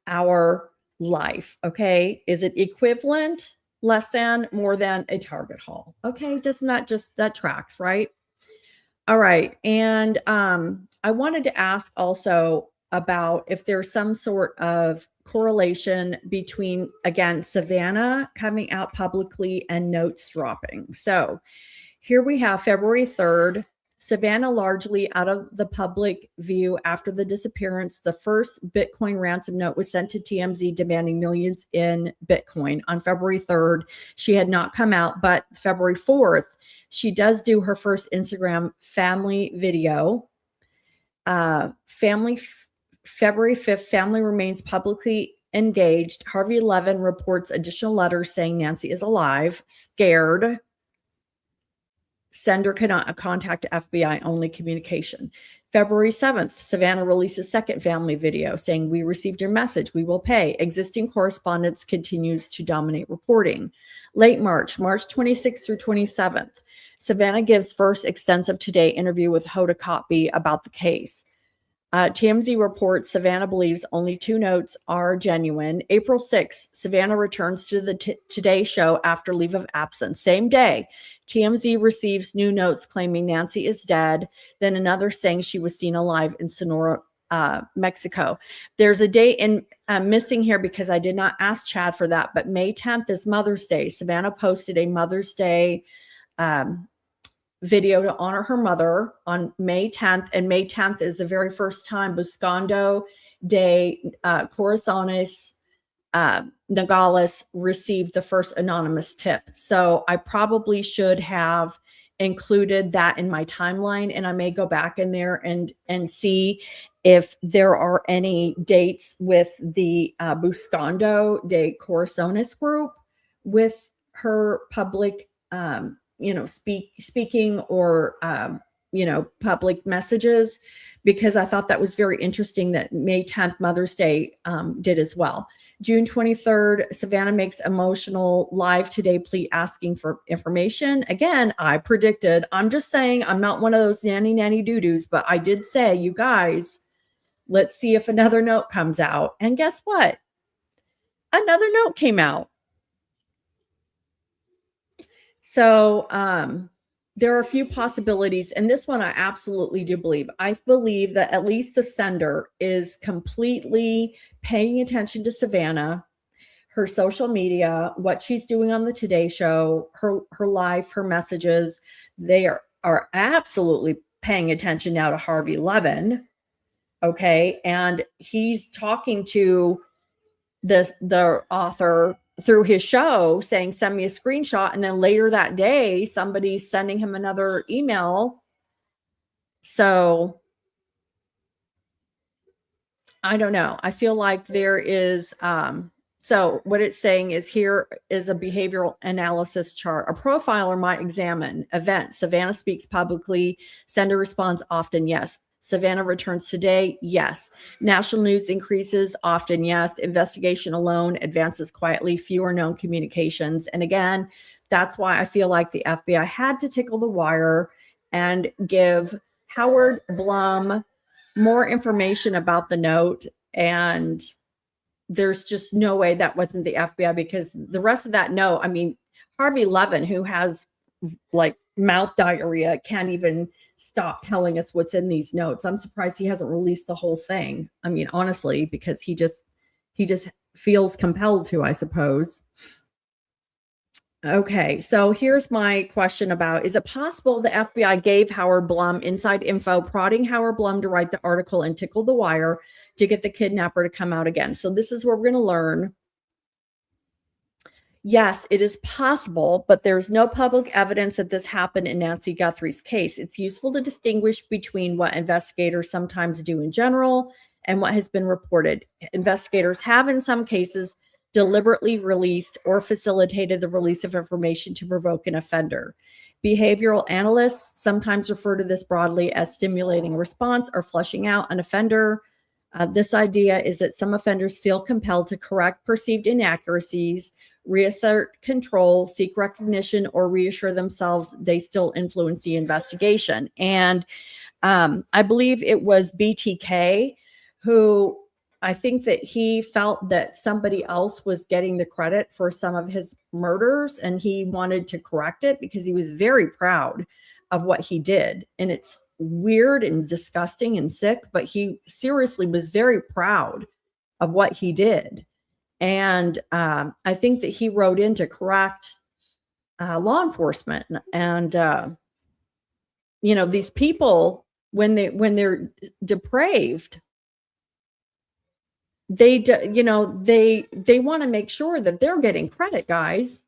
our life. Okay, is it equivalent, less than, more than a Target haul? Okay, doesn't that tracks, right? All right, and I wanted to ask also about if there's some sort of correlation between, again, Savannah coming out publicly and notes dropping. So here we have February 3rd, Savannah largely out of the public view after the disappearance. The first Bitcoin ransom note was sent to TMZ demanding millions in Bitcoin. On February 3rd, she had not come out, but February 4th, she does do her first Instagram family video. February 5th, family remains publicly engaged. Harvey Levin reports additional letters saying Nancy is alive, scared. Sender cannot contact FBI, only communication. February 7th, Savannah releases second family video saying, we received your message, we will pay. Existing correspondence continues to dominate reporting. Late March 26th through 27th, Savannah gives first extensive Today interview with Hoda Kotb about the case. TMZ reports Savannah believes only 2 notes are genuine. April 6th, Savannah returns to the Today show after leave of absence. Same day, TMZ receives new notes claiming Nancy is dead, then another saying she was seen alive in Sonora, Mexico. There's a date missing here because I did not ask Chad for that, but May 10th is Mother's Day. Savannah posted a Mother's Day video to honor her mother on May 10th. And May 10th is the very first time Buscando de Corazones Nogales received the first anonymous tip. So I probably should have included that in my timeline, and I may go back in there and see if there are any dates with the Buscando de Corazones group with her public speaking or public messages, because I thought that was very interesting that May 10th, Mother's Day, did as well. June 23rd, Savannah makes emotional live Today plea asking for information. Again, I predicted, I'm just saying, I'm not one of those nanny doo-doos, but I did say, you guys, let's see if another note comes out. And guess what? Another note came out. So there are a few possibilities, and this one I absolutely do believe. I believe that at least the sender is completely paying attention to Savannah, her social media, what she's doing on the Today Show, her life, her messages. They are absolutely paying attention now to Harvey Levin, okay? And he's talking to the author through his show saying, send me a screenshot. And then later that day, somebody's sending him another email. So I don't know. I feel like there is So what it's saying is, here is a behavioral analysis chart. A profiler might examine events. Savannah speaks publicly. Sender responds often, yes. Savannah returns today, yes. National news increases often, yes. Investigation alone advances quietly, fewer known communications. And again, that's why I feel like the FBI had to tickle the wire and give Howard Blum more information about the note. And there's just no way that wasn't the FBI, because the rest of that note, I mean, Harvey Levin, who has like mouth diarrhea, can't even stop telling us what's in these notes. I'm surprised he hasn't released the whole thing. I mean, honestly, because he just feels compelled to, I suppose. Okay, so here's my question about, is it possible the FBI gave Howard Blum inside info, prodding Howard Blum to write the article and tickle the wire to get the kidnapper to come out again? So this is where we're going to learn. Yes, it is possible, but there's no public evidence that this happened in Nancy Guthrie's case. It's useful to distinguish between what investigators sometimes do in general and what has been reported. Investigators have, in some cases, deliberately released or facilitated the release of information to provoke an offender. Behavioral analysts sometimes refer to this broadly as stimulating a response or flushing out an offender. This idea is that some offenders feel compelled to correct perceived inaccuracies, reassert control, seek recognition, or reassure themselves they still influence the investigation. And I believe it was BTK who, I think that he felt that somebody else was getting the credit for some of his murders, and he wanted to correct it because he was very proud of what he did. And it's weird and disgusting and sick, but he seriously was very proud of what he did. And I think that he wrote in to correct law enforcement. And you know, these people, when they're depraved, they want to make sure that they're getting credit, guys.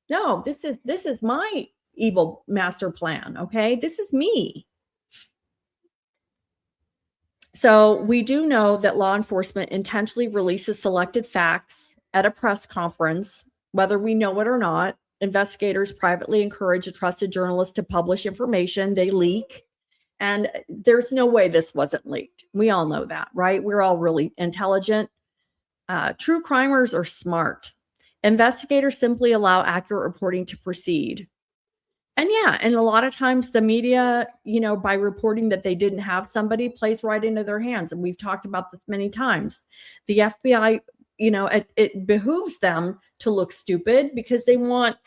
No, this is my evil master plan. Okay, this is me. So we do know that law enforcement intentionally releases selected facts at a press conference, whether we know it or not. Investigators privately encourage a trusted journalist to publish information they leak. And there's no way this wasn't leaked. We all know that, right? We're all really intelligent. True crimers are smart. Investigators simply allow accurate reporting to proceed. And yeah, and a lot of times the media, you know, by reporting that they didn't have somebody, plays right into their hands. And we've talked about this many times. The FBI, you know, it behooves them to look stupid because they want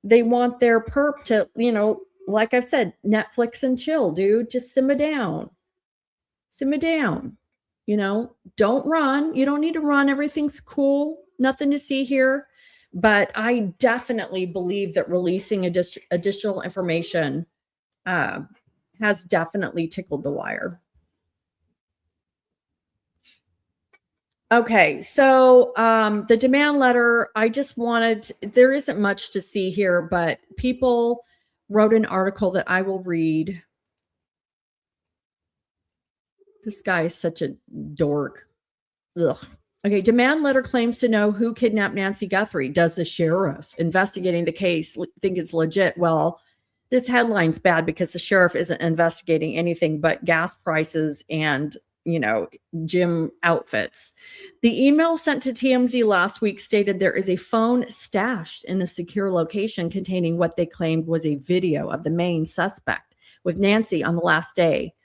their perp to, you know, like I've said, Netflix and chill, dude. Just simmer down. Simmer down. You know, don't run. You don't need to run. Everything's cool. Nothing to see here. But I definitely believe that releasing additional information has definitely tickled the wire. Okay, so the demand letter, I just wanted, there isn't much to see here, but people wrote an article that I will read. This guy is such a dork. Ugh. Okay, demand letter claims to know who kidnapped Nancy Guthrie. Does the sheriff investigating the case think it's legit? Well, this headline's bad because the sheriff isn't investigating anything but gas prices and, you know, gym outfits. The email sent to TMZ last week stated there is a phone stashed in a secure location containing what they claimed was a video of the main suspect with Nancy on the last day.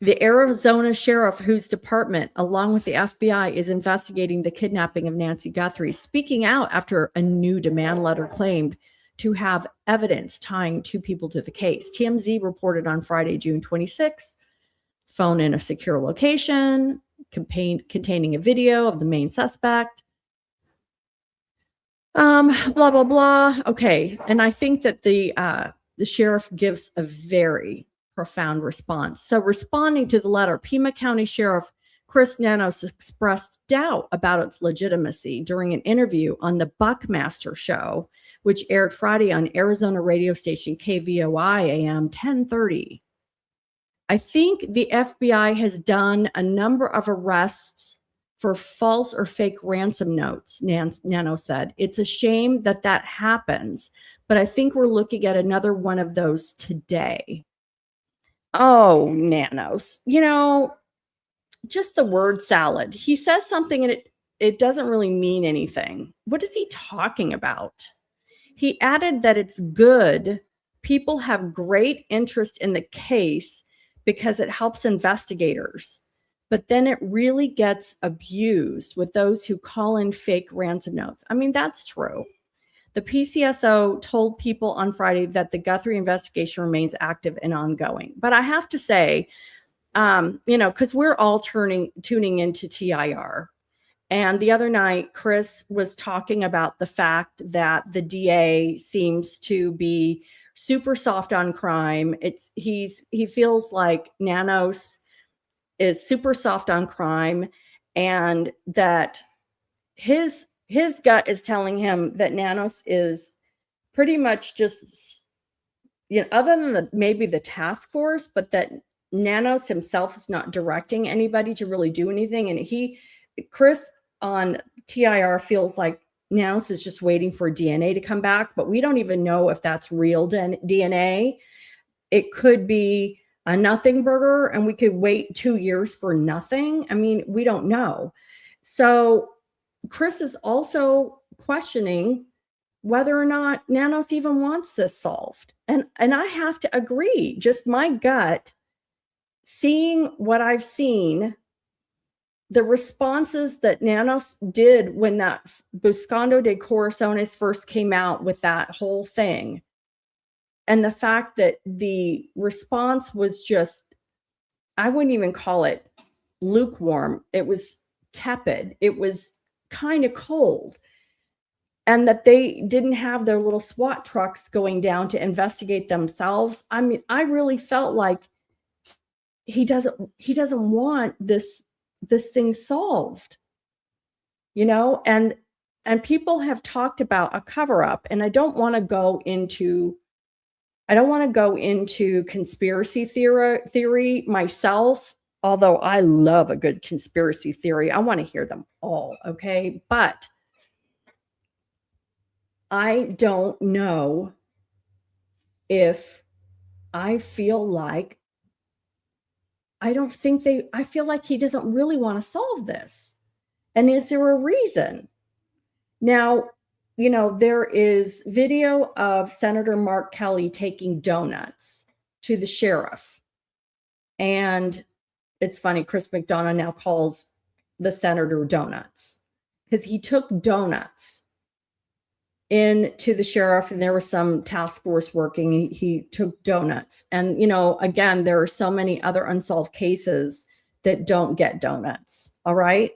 The Arizona sheriff, whose department, along with the FBI, is investigating the kidnapping of Nancy Guthrie, speaking out after a new demand letter claimed to have evidence tying two people to the case. TMZ reported on Friday, June 26, phone in a secure location, containing a video of the main suspect. Blah, blah, blah. Okay. And I think that the sheriff gives a very profound response. So responding to the letter, Pima County Sheriff Chris Nanos expressed doubt about its legitimacy during an interview on the Buckmaster Show, which aired Friday on Arizona radio station KVOI AM 1030. I think the FBI has done a number of arrests for false or fake ransom notes, Nano said. It's a shame that that happens, but I think we're looking at another one of those today. Oh, Nanos, just the word salad. He says something and it doesn't really mean anything. What is he talking about? He added that it's good. People have great interest in the case because it helps investigators. But then it really gets abused with those who call in fake ransom notes. I mean, that's true. The PCSO told people on Friday that the Guthrie investigation remains active and ongoing. But I have to say, because we're all tuning into TIR. And the other night, Chris was talking about the fact that the DA seems to be super soft on crime. He feels like Nanos is super soft on crime, and that his gut is telling him that Nanos is pretty much just, other than maybe the task force, but that Nanos himself is not directing anybody to really do anything. And Chris on TIR feels like Nanos is just waiting for DNA to come back, but we don't even know if that's real DNA. It could be a nothing burger, and we could wait 2 years for nothing. I mean, we don't know. So Chris is also questioning whether or not Nanos even wants this solved. And I have to agree, just my gut, seeing what I've seen, the responses that Nanos did when that Buscando de Corazones first came out with that whole thing, and the fact that the response was just, I wouldn't even call it lukewarm. It was tepid. It was kind of cold. And that they didn't have their little SWAT trucks going down to investigate themselves. I mean, I really felt like he doesn't want this thing solved, and people have talked about a cover-up, and I don't want to go into conspiracy theory myself, although I love a good conspiracy theory. I want to hear them all, okay? But I don't know if I feel like I feel like he doesn't really want to solve this. And is there a reason? Now, there is video of Senator Mark Kelly taking donuts to the sheriff. And it's funny, Chris McDonough now calls the senator donuts because he took donuts in to the sheriff, and there was some task force working. He took donuts. And, again, there are so many other unsolved cases that don't get donuts. All right.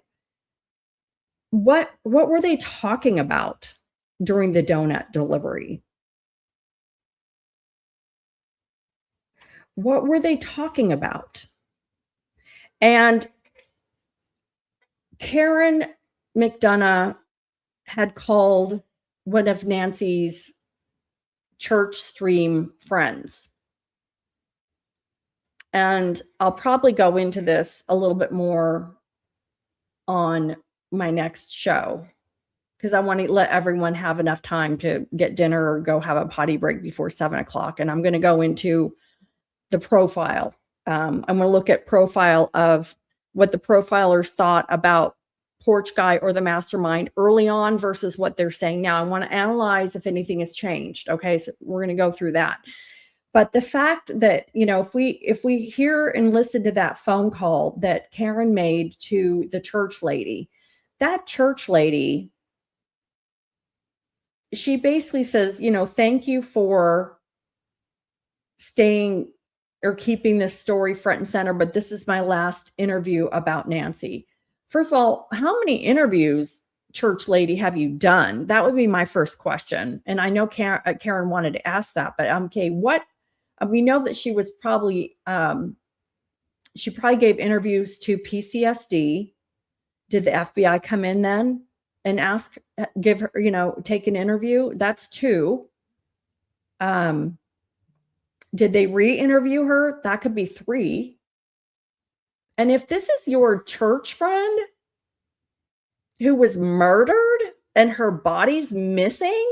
What were they talking about during the donut delivery? What were they talking about? And Karen McDonough had called one of Nancy's church stream friends. And I'll probably go into this a little bit more on my next show, because I want to let everyone have enough time to get dinner or go have a potty break before 7:00. And I'm going to go into the profile. I'm going to look at profile of what the profilers thought about Porch Guy or the mastermind early on versus what they're saying now. I want to analyze if anything has changed. Okay, so we're going to go through that. But the fact that, if we hear and listen to that phone call that Karen made to the church lady, that church lady, she basically says, thank you for staying or keeping this story front and center, but this is my last interview about Nancy. First of all, how many interviews, church lady, have you done? That would be my first question. And I know Karen wanted to ask that, but okay, we know that she was probably, she probably gave interviews to PCSD. Did the FBI come in then and give her, take an interview? That's 2. Did they re-interview her? That could be 3. And if this is your church friend, who was murdered and her body's missing,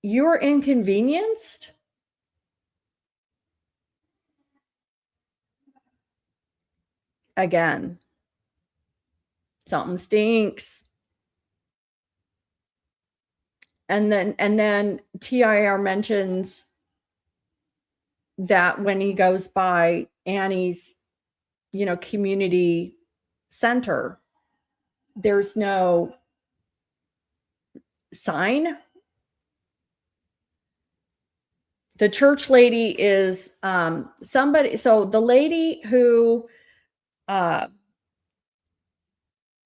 you're inconvenienced? Again, something stinks. And then TIR mentions that when he goes by Annie's, community center, there's no sign. The church lady is somebody. So the lady who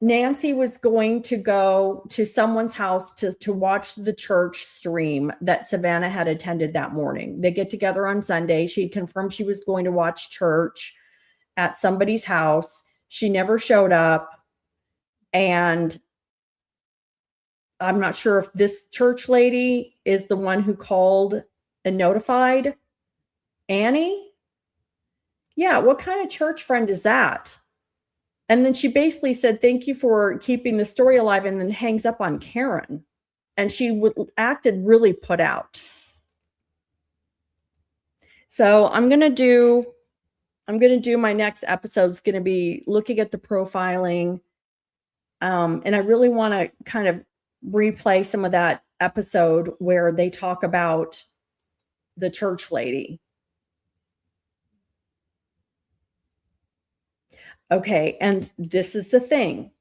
Nancy was going to go to someone's house to watch the church stream that Savannah had attended that morning. They get together on Sunday. She confirmed she was going to watch church at somebody's house. She never showed up. And I'm not sure if this church lady is the one who called and notified Annie. Yeah, what kind of church friend is that? And then she basically said, thank you for keeping the story alive, and then hangs up on Karen. And she acted really put out. So I'm going to do my next episode is going to be looking at the profiling. And I really want to kind of replay some of that episode where they talk about the church lady. Okay, and this is the thing.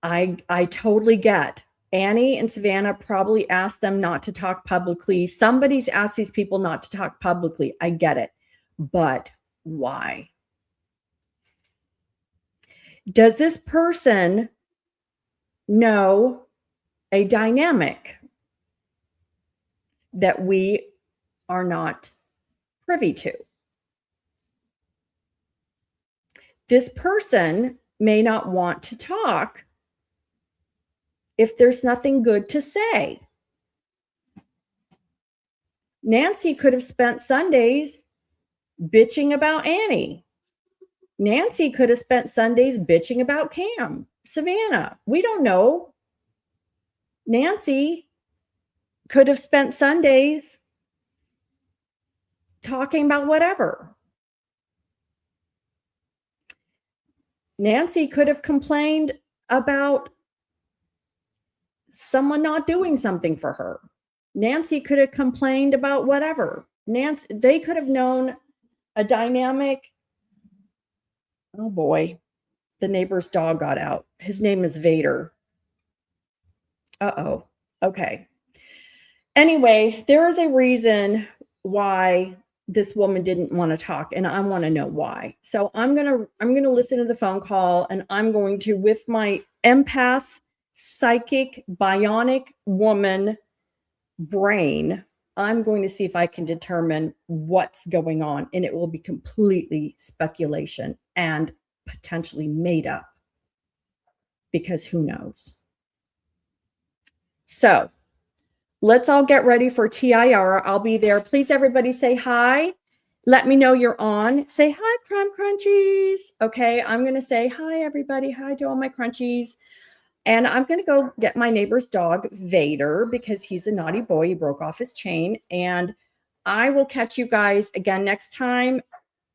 I totally get. Annie and Savannah probably asked them not to talk publicly. Somebody's asked these people not to talk publicly. I get it. But why? Does this person know a dynamic that we are not privy to? This person may not want to talk if there's nothing good to say. Nancy could have spent Sundays bitching about Annie. Nancy could have spent Sundays bitching about Cam, Savannah. We don't know. Nancy could have spent Sundays talking about whatever. Nancy could have complained about someone not doing something for her. Nancy could have complained about whatever. They could have known a dynamic. Oh boy, the neighbor's dog got out. His name is Vader. Uh-oh. Okay. Anyway, there is a reason why this woman didn't want to talk, and I want to know why. So I'm gonna listen to the phone call, and I'm going to, with my empath, psychic, bionic woman brain, I'm going to see if I can determine what's going on, and it will be completely speculation and potentially made up, because who knows? So let's all get ready for TIR. I'll be there. Please, everybody, say hi. Let me know you're on. Say hi, Crime Crunchies. Okay, I'm going to say hi, everybody. Hi to all my crunchies. And I'm going to go get my neighbor's dog, Vader, because he's a naughty boy. He broke off his chain. And I will catch you guys again next time.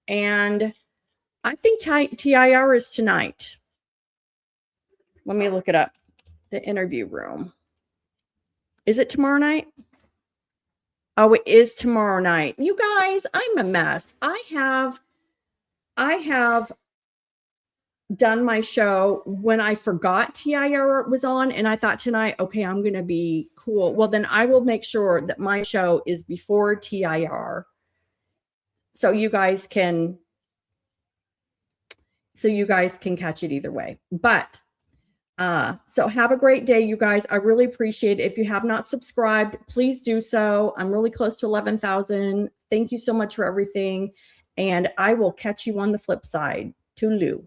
And I think TIR is tonight. Let me look it up. The interview room. Is it tomorrow night? Oh, it is tomorrow night. You guys, I'm a mess. I have done my show when I forgot TIR was on, and I thought tonight, okay, I'm going to be cool. Well, then I will make sure that my show is before TIR, so you guys can catch it either way. But so have a great day, you guys. I really appreciate it. If you have not subscribed, please do so. I'm really close to 11,000. Thank you so much for everything. And I will catch you on the flip side. Toodaloo.